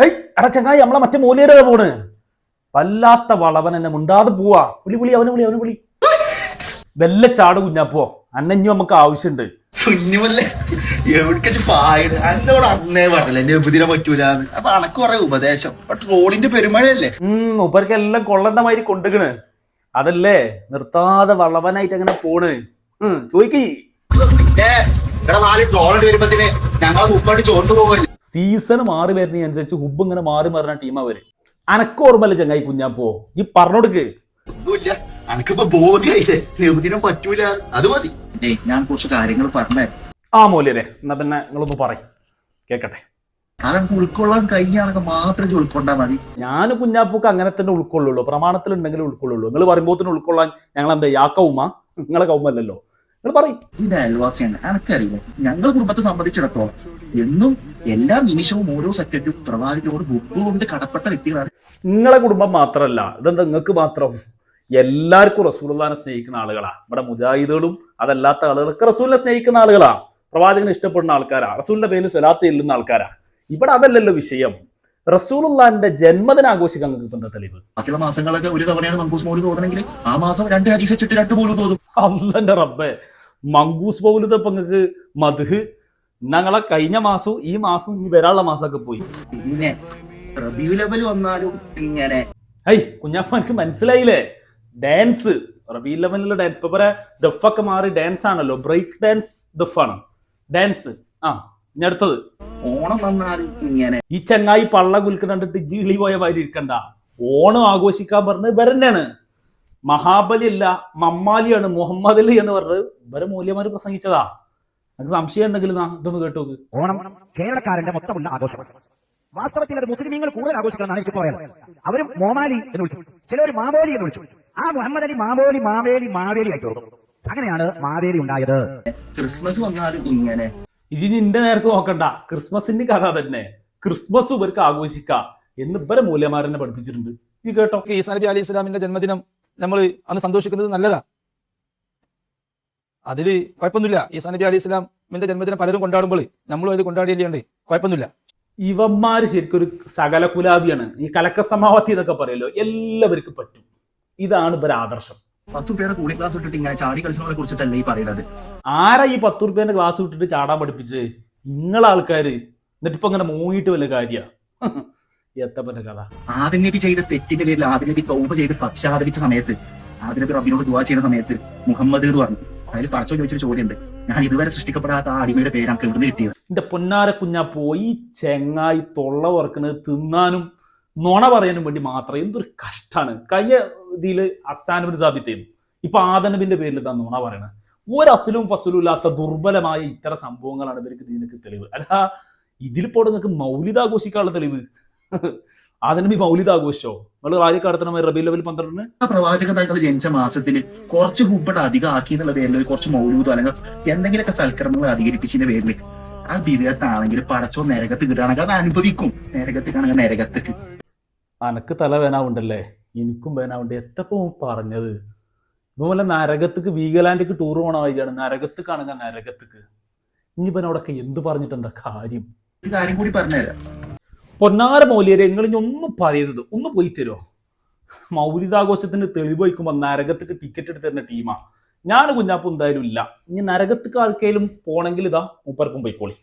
ഏയ് എടാ ചങ്ങായി നമ്മളെ മറ്റേ മൂലേര പോണ് വല്ലാത്ത വളവൻ എന്നെ മുണ്ടാതെ പോവാ. അവന് വിളി വെല്ല ചാട് കുഞ്ഞാപ്പോ അന്നഞ്ഞു നമുക്ക് ആവശ്യമുണ്ട്. സുന്നിമല്ലേ എവിടേക്ക് പായണ് എന്നോട് അന്നേ പറഞ്ഞല്ലേ നബുദിനെ പറ്റൂലെന്ന്. അപ്പൊ അനക്ക് കുറെ ഉപദേശം. ട്രോളിന്റെ പെരുമഴയല്ലേ. മൂപ്പർക്ക് എല്ലാം കൊള്ളണ്ട മാതിരി കൊണ്ടുകണ്. അതല്ലേ നിർത്താതെ വളവനായിട്ട് അങ്ങനെ പോണ്. ചോദിക്കേ ട്രോളിന്റെ വരുമ്പത്തിന് ഞങ്ങളെ മുപ്പാട്ട് ചോണ്ടു പോകല്ലേ. സീസൺ മാറി വരുന്നതനുസരിച്ച് ഹുബ് ഇങ്ങനെ മാറി മാറുന്ന ടീമാ വരും. അനക്ക് ഓർമ്മല്ല ചങ്ങായി കുഞ്ഞാപ്പോ ഈ പറഞ്ഞോടുക്ക്. ഒന്നുമില്ല, അനക്കിപ്പോ ബോധ്യായില്ലേ നബുദിനെ പറ്റൂല. അത് മതി. ഞാൻ കുറച്ച് കാര്യങ്ങൾ പറഞ്ഞേ. ആ മൂല്യരെ എന്നാ പിന്നെ നിങ്ങളൊന്ന് പറയും കേക്കട്ടെ. അതൊക്കെ ഉൾക്കൊള്ളാൻ കഴിഞ്ഞാണെങ്കിൽ മാത്രം ഉൾക്കൊണ്ടാ മതി. ഞാൻ കുഞ്ഞാപ്പൂക്ക് അങ്ങനെ തന്നെ ഉൾക്കൊള്ളുള്ളൂ. പ്രമാണത്തിൽ ഉൾക്കൊള്ളുള്ളൂ. നിങ്ങൾ പറയുമ്പോൾ തന്നെ ഉൾക്കൊള്ളാൻ ഞങ്ങൾ എന്താ യാ കൗമ? നിങ്ങളെ കൗമല്ലല്ലോ. നിങ്ങൾ പറയും. ഇത് അയൽവാസിയാണ്, എനക്കറിയില്ല. ഞങ്ങളുടെ കുടുംബത്തെ സംബന്ധിച്ചിടത്തോളം എന്നും എല്ലാ നിമിഷവും ഓരോ സെക്കൻഡും പ്രവാചകനോട് കൊണ്ട് കടപ്പെട്ട വ്യക്തികളാണ്. നിങ്ങളെ കുടുംബം മാത്രമല്ല, ഇതെന്താ നിങ്ങൾക്ക് മാത്രം? എല്ലാവർക്കും റസൂലുള്ളാഹിനെ സ്നേഹിക്കുന്ന ആളുകളാ. ഇവിടെ മുജാഹിദുകളും അതല്ലാത്ത ആളുകളൊക്കെ റസൂലിനെ സ്നേഹിക്കുന്ന ആളുകളാ. പ്രവാചകനെ ഇഷ്ടപ്പെടുന്ന ആൾക്കാരാ. റസൂലിന്റെ പേരിൽ സ്വലാത്ത് ചെല്ലുന്ന ആൾക്കാരാ. ഇവിടെ അതല്ലല്ലോ വിഷയം. റസൂലുള്ളാഹിന്റെ ജന്മദിനം ആഘോഷിക്കാൻ നിങ്ങൾക്ക് എന്താ തെളിവ്? ബാക്കിയുള്ള മാസങ്ങളൊക്കെ ഒരു തവണയാണ് മങ്കൂസ് മൗലിദ് തോന്നണമെങ്കിൽ ആ മാസം 2 ഹദീസ് വെച്ചിട്ട് 2 മൗലിദ് തോന്നും. അള്ളന്റെ റബ്ബേ, മങ്കൂസ് മൗലിദ് ഇപ്പൊ നിങ്ങൾക്ക് മദ്ഹ് ഞങ്ങളെ കഴിഞ്ഞ മാസവും ഈ മാസവും ഇനി വരാനുള്ള മാസമൊക്കെ പോയി. പിന്നെ റബീഉൽ അവ്വൽ വന്നാലും ഇങ്ങനെ. കുഞ്ഞാപ്പ എനിക്ക് മനസ്സിലായില്ലേ? ഡാൻസ് റബീഉൽ അവ്വലിലെ ഡാൻസ് ഇപ്പൊ ദഫൊക്കെ മാറി ഡാൻസ് ആണല്ലോ. ബ്രേക്ക് ഡാൻസ് ദഫാണ് ഡാൻസ്. ഇനി അടുത്തത് ഓണം വന്നാലും ഇങ്ങനെ. ഈ ചങ്ങായി പള്ള കുൽക്കുന്ന കണ്ടിട്ട് ജിളി പോയ മാതിരി ഇരിക്കണ്ട. ഓണം ആഘോഷിക്കാൻ പറഞ്ഞത് ഇവരെന്നെയാണ്. മഹാബലി അല്ല, മമ്മാലിയാണ്. മുഹമ്മദ് അലി എന്ന് പറഞ്ഞത് ഇവരെ മൂല്യമാര് പ്രസംഗിച്ചതാ. നമുക്ക് സംശയം ഉണ്ടെങ്കിൽ ഇതൊന്ന് കേട്ടു നോക്ക്. ഓണം കേരളക്കാരന്റെ മൊത്തമുള്ള ആഘോഷം. വാസ്തവത്തിൽ അത് മുസ്ലിമീങ്ങൾ കൂടുതൽ ആഘോഷിക്കണമെന്നാണ് എനിക്ക് പറയാറ്. അവരും മോമാലി എന്ന് വിളിച്ചു, ചിലർ മാവേലി എന്ന് വിളിച്ചു. ആ മുഹമ്മദ് അലി മാവേലി ആയി തീർന്നു. അങ്ങനെയാണ് മാവേലി ഉണ്ടായത്. ക്രിസ്മസ് വന്നാലും ഇങ്ങനെ. ഇജി നിന്റെ നേരത്തെ നോക്കണ്ട. ക്രിസ്മസിന്റെ കഥ തന്നെ. ക്രിസ്മസ് ഇവർക്ക് ആഘോഷിക്കാം എന്ന് ഇവരെ മൂല്യമാരനെ പഠിപ്പിച്ചിട്ടുണ്ട്. ഈ കേട്ടോ. ഈസാ നബി അലൈഹി സ്വലാമിന്റെ ജന്മദിനം നമ്മൾ അന്ന് സന്തോഷിക്കുന്നത് നല്ലതാ. അതില് കുഴപ്പമൊന്നുമില്ല. ഈസാ നബി അലൈഹി സ്വലാമിന്റെ ജന്മദിനം പലരും കൊണ്ടാടുമ്പോൾ നമ്മളും അതിൽ കൊണ്ടാടിയല്ലേ, കുഴപ്പമൊന്നുമില്ല. ഇവന്മാര് ശരിക്കും ഒരു സകല കുലാബിയാണ്. ഈ കലക്ക സമാവത്തി എന്നൊക്കെ പറയല്ലോ, എല്ലാവർക്കും പറ്റും. ഇതാണ് ഇവരെ ആദർശം. 10 രൂപയുടെ കൂളി ക്ലാസ് ഇട്ടിട്ട് ഇങ്ങനെ ചാടി കളിച്ചതിനെ കുറിച്ചിട്ടല്ലേ ഈ പറയുന്നത്. ആരാ ഈ 10 രൂപേന്റെ ക്ലാസ് വിട്ടിട്ട് ചാടാൻ പഠിപ്പിച്ച്? നിങ്ങളെ ആൾക്കാര്. എന്നിട്ട് ഇപ്പൊ അങ്ങനെ മൂങ്ങിയിട്ട് വല്ല കാര്യ എത്തപ്പന്റെ കഥ. ആദ്യ നബി ചെയ്ത തെറ്റിന്റെ പേരിൽ ആദ്യ നബി തൗബ ചെയ്ത് പശ്ചാത്തപിച്ച സമയത്ത്, ആദ്യ നബി റബ്ബിനോട് ദുആ ചെയ്യുന്ന സമയത്ത് മുഹമ്മദ് എന്ന് പറഞ്ഞു. അതിൽ പറച്ചോ ചോദിച്ചൊരു ചോദ്യമുണ്ട്, ഞാൻ ഇതുവരെ സൃഷ്ടിക്കപ്പെടാത്ത ആ അടിമയുടെ പേര് നമുക്ക് എവിടുന്ന് കിട്ടിയത്? എന്റെ പൊന്നാര കുഞ്ഞാ പോയി ചെങ്ങായി തൊള്ള വറക്കുന്നത് തിന്നാനും നുണ പറയാനും വേണ്ടി മാത്രം. എന്തൊരു കഷ്ടാണ്. കഴിഞ്ഞ ഇതില് അസ്സാനുബിൻ സാബിത്തേനും ഇപ്പൊ ആദനബിന്റെ പേരിൽ ഇതാ നുണ പറയണത്. ഒരു അസലും ഫസലും ഇല്ലാത്ത ദുർബലമായ ഇത്തരം സംഭവങ്ങളാണ് ഇവർക്ക് ഇതിനൊക്കെ തെളിവ്. അല്ല ഇതിലിപ്പോ നിങ്ങൾക്ക് മൗലിദ് ആഘോഷിക്കാനുള്ള തെളിവ്? ആദനബി മൗലിദ് ആഘോഷിച്ചോ? നിങ്ങൾ റാലിക്കടത്തണമായി റബീഉൽ അവ്വൽ 12 ആ പ്രവാചക താങ്കൾ ജനിച്ച മാസത്തിൽ കുറച്ച് ഹുബ്ബട്ട് അധികം ആക്കി എന്നുള്ള പേരിൽ കുറച്ച് മൗലൂദോ അല്ലെങ്കിൽ എന്തെങ്കിലുമൊക്കെ സൽക്കർമ്മങ്ങൾ അധികരിപ്പിച്ചതിന്റെ പേരിൽ ആ ബിദഅത്താണെങ്കിൽ പടച്ചോ നരകത്ത് കിട്ടുകയാണെങ്കിൽ അത് അനുഭവിക്കും. നരകത്തിക്കാണെങ്കിൽ നരകത്തേക്ക്. അനക്ക് തല വേനാവുണ്ടല്ലേ, എനിക്കും വേനാവുണ്ട്. എത്തപ്പോ പറഞ്ഞത് ഇതുപോലെ നരകത്തേക്ക് വീഗലാൻഡിക്ക് ടൂർ പോണ വഴിയാണ്. നരകത്തേക്കാണെങ്കിൽ നരകത്തേക്ക്. ഇനിയിപ്പോ അവിടെയൊക്കെ എന്ത് പറഞ്ഞിട്ട് എന്താ കാര്യം? ഒരു കാര്യം കൂടി പറഞ്ഞുതരാം. പൊന്നാര മൗലിയരെ, നിങ്ങൾ ഇനി ഒന്നും പറയരുത്. ഒന്ന് പോയി തരുമോ? മൗലിദാഘോഷത്തിന് തെളിവ് വയ്ക്കുമ്പോ നരകത്തേക്ക് ടിക്കറ്റ് എടുത്ത് തരുന്ന ടീമാ ഞാൻ. കുഞ്ഞാപ്പ് എന്തായാലും ഇല്ല. ഇനി നരകത്തേക്ക് ആൾക്കാരും പോണെങ്കിൽ ഇതാ മൂപ്പർക്കും പോയിക്കോളി.